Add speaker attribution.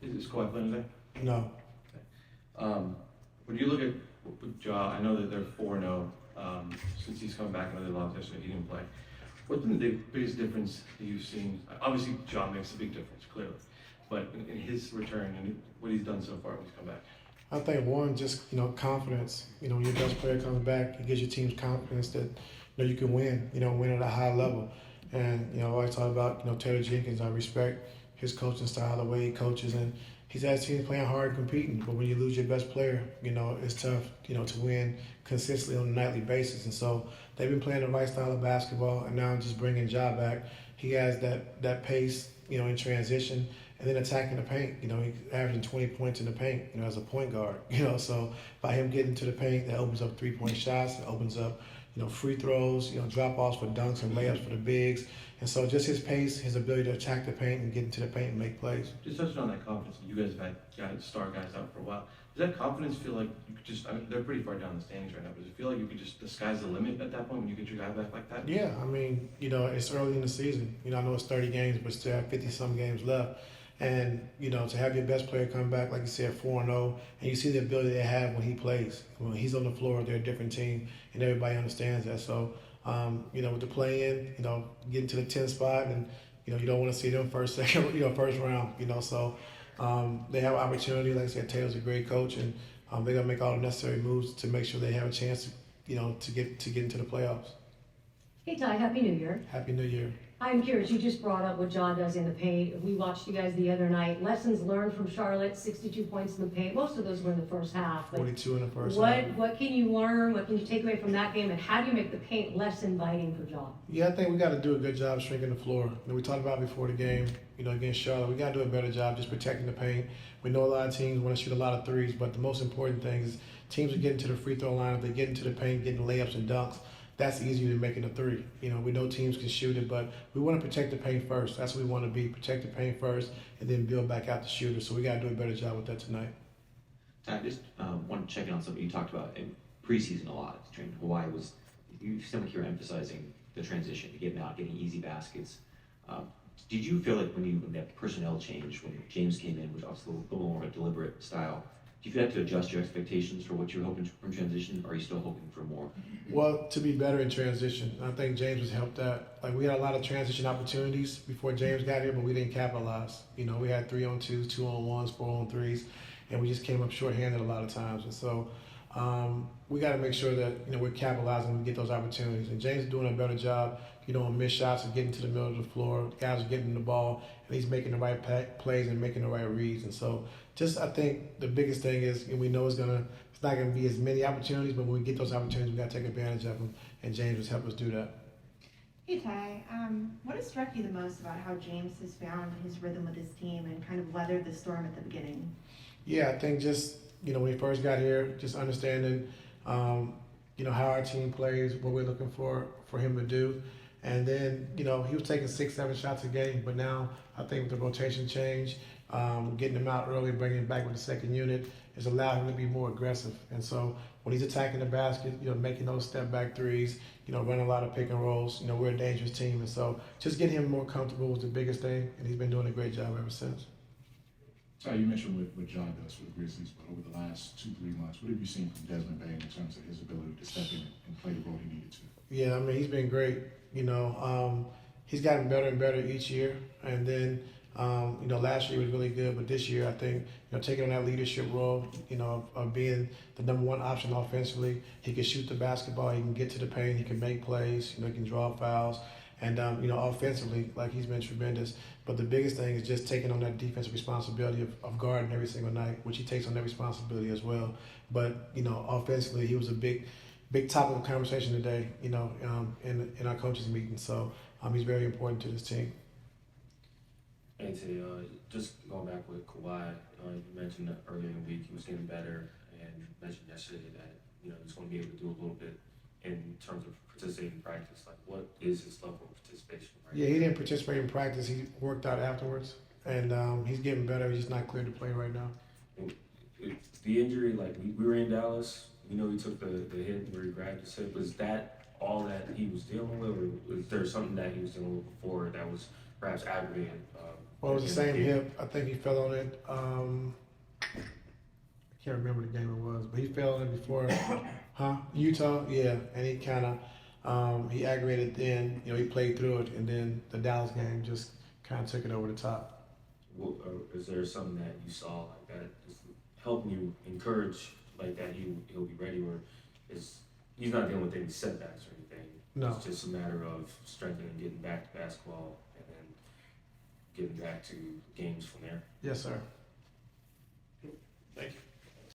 Speaker 1: Is Kawhi Leonard there?
Speaker 2: No.
Speaker 1: When you look at with Ja, I know that they're 4-0 since he's come back. I know they lost yesterday. He didn't play. What's been the biggest difference that you've seen? Obviously, Ja makes a big difference, clearly. But in his return and what he's done so far when he's come back.
Speaker 2: I think one, just confidence. When your best player comes back, it gives your team's confidence that you can win. Win at a high level. And I always talk about Taylor Jenkins. I respect his coaching style, the way he coaches, and he's had his team playing hard, competing. But when you lose your best player, it's tough to win consistently on a nightly basis. And so they've been playing the right style of basketball, and now just bringing Ja back, he has that pace, in transition. And then attacking the paint, he's averaging 20 points in the paint, as a point guard, So by him getting to the paint, that opens up 3-point shots, it opens up, free throws, drop-offs for dunks and layups for the bigs. And so just his pace, his ability to attack the paint and get into the paint and make plays.
Speaker 1: Just touching on that confidence, you guys have had star guys out for a while. Does that confidence feel like you could just, they're pretty far down the standings right now, but does it feel like you could just, the sky's the limit at that point when you get your guy back like that?
Speaker 2: Yeah, it's early in the season. I know it's 30 games, but still have 50-some games left. And, to have your best player come back, like you said, 4-0, and you see the ability they have when he plays. When he's on the floor, they're a different team, and everybody understands that. So, with the play-in, getting to the 10th spot, and, you don't want to see them first round, So they have opportunity. Like I said, Taylor's a great coach, and they're going to make all the necessary moves to make sure they have a chance, to get into the playoffs.
Speaker 3: Hey Ty, Happy New Year.
Speaker 2: Happy New Year.
Speaker 3: I'm curious, you just brought up what John does in the paint. We watched you guys the other night. Lessons learned from Charlotte, 62 points in the paint. Most of those were in the first half.
Speaker 2: 42 in the first half.
Speaker 3: What can you learn? What can you take away from that game? And how do you make the paint less inviting for John?
Speaker 2: Yeah, I think we got to do a good job shrinking the floor. We talked about before the game, against Charlotte, we got to do a better job just protecting the paint. We know a lot of teams want to shoot a lot of threes, but the most important thing is teams are getting to the free throw line. If they get into the paint, getting layups and dunks, that's easier than making a three. We know teams can shoot it, but we want to protect the paint first. That's what we want to be, protect the paint first, and then build back out the shooter. So we got to do a better job with that tonight.
Speaker 4: I just want to check in on something you talked about in preseason a lot. Hawaii you seem like you were emphasizing the transition, getting out, getting easy baskets. Did you feel like when that personnel change, when James came in, which obviously a little more of a deliberate style, do you have to adjust your expectations for what you were hoping from transition, or are you still hoping for more?
Speaker 2: Well, to be better in transition. I think James has helped that. Like, we had a lot of transition opportunities before James got here, but we didn't capitalize. We had 3-on-2s, 2-on-1s, 4-on-3s, and we just came up shorthanded a lot of times. And so we got to make sure that we're capitalizing when we get those opportunities. And James is doing a better job, on missed shots and getting to the middle of the floor. The guys are getting the ball, and he's making the right plays and making the right reads. And so, I think the biggest thing is, and we know it's not gonna be as many opportunities, but when we get those opportunities, we got to take advantage of them. And James has helped us do that.
Speaker 5: Hey Ty, what has struck you the most about how James has found his rhythm with his team and kind of weathered the storm at the beginning?
Speaker 2: Yeah, I think just when he first got here, just understanding how our team plays, what we're looking for him to do. And then, he was taking 6-7 shots a game, but now I think with the rotation change, getting him out early, bringing him back with the second unit, has allowed him to be more aggressive. And so when he's attacking the basket, making those step-back threes, running a lot of pick and rolls, we're a dangerous team. And so just getting him more comfortable was the biggest thing, and he's been doing a great job ever since.
Speaker 6: So you mentioned what John does for the Grizzlies, but over the last 2-3 months, what have you seen from Desmond Bane in terms of his ability to step in and play the role he needed to?
Speaker 2: Yeah, he's been great. He's gotten better and better each year. And then, last year he was really good, but this year I think, taking on that leadership role, of being the number one option offensively, he can shoot the basketball, he can get to the paint, he can make plays, he can draw fouls. And, offensively, he's been tremendous. But the biggest thing is just taking on that defensive responsibility of guarding every single night, which he takes on that responsibility as well. But, offensively, he was a big topic of conversation today, in our coaches meeting. So he's very important to this team.
Speaker 7: Hey, Tay, just going back with Kawhi, you mentioned that earlier in the week he was getting better, and you mentioned yesterday that he's going to be able to do a little bit in terms of participating in practice. Like, what is his level of participation right
Speaker 2: Yeah, he didn't participate in practice. He worked out afterwards, and he's getting better. He's just not cleared to play right now.
Speaker 7: The injury, like we were in Dallas, he took the hit where he grabbed his hip. Was that all that he was dealing with, or was there something that he was dealing with before that was perhaps aggravated.
Speaker 2: Well, it was the same
Speaker 7: game.
Speaker 2: hip. I think he fell on it. I can't remember the game it was, but he fell on it before. Utah, yeah, and he kind of he aggravated. Then he played through it, and then the Dallas game just kind of took it over the top.
Speaker 7: Well, is there something that you saw like that is helping you encourage like that he'll be ready, or is he's not dealing with any setbacks or anything?
Speaker 2: No.
Speaker 7: It's just a matter of strengthening, getting back to basketball, and then getting back to games from there.
Speaker 2: Yes, sir.
Speaker 7: Thank you.